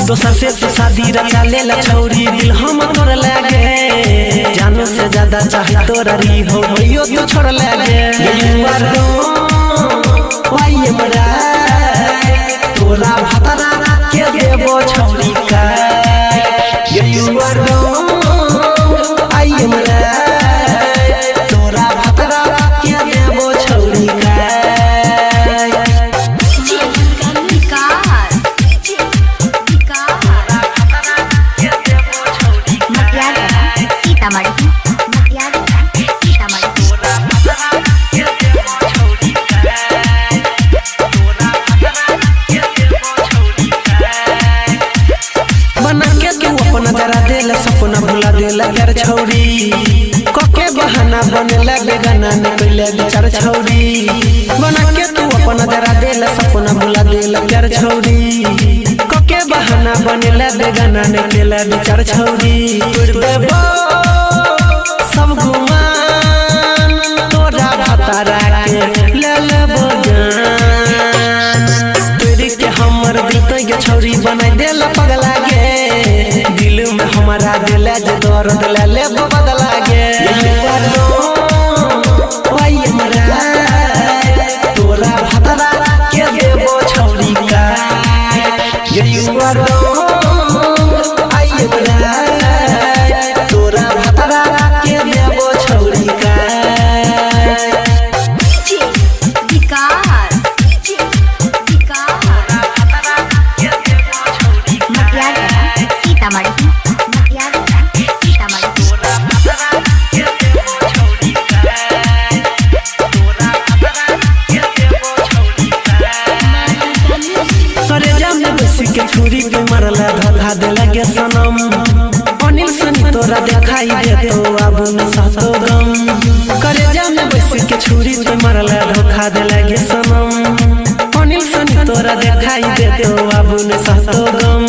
दोसर से तो शादी रचा ले ला छौरी दिल हम तोड़ लागे जानो से ज्यादा चाहे तोरा री हो यो तो छोड़ लागे वाये मरा तोरा भतरा के देबो छौरी का आइए मरा तोरा भतरा के देबो छौरी का सपना भुला देला यार छौरी कके बहाना बनेला बेगाना निकले बेचार छौरी बना के तू अपना जरा देला सपना भुला देला यार छौरी कके बहाना बनेला बेगाना निकले बेचार छौरी तोड़ देबो सब गुमान तोरा भतरा के ले लेबो जान तोड़ के हमर दिल तो छौरी बनाई देला पगला गे दिल में हमारा दिल जे दर्द ले ले बदला गे वाये मरा तोरा भतरा के देबो छौरी का आइए मरा तोरा भतरा के देबो छौरी का के छुरी के मरला धोखा देला गे सनम अनिल सनी तोरा देखाई दे तो आबू न सहतो गम करे जाने बैस के छुरी पे मरला धोखा देला गे सनम अनिल सनी तोरा देखाई दे तो आबू न सहतो गम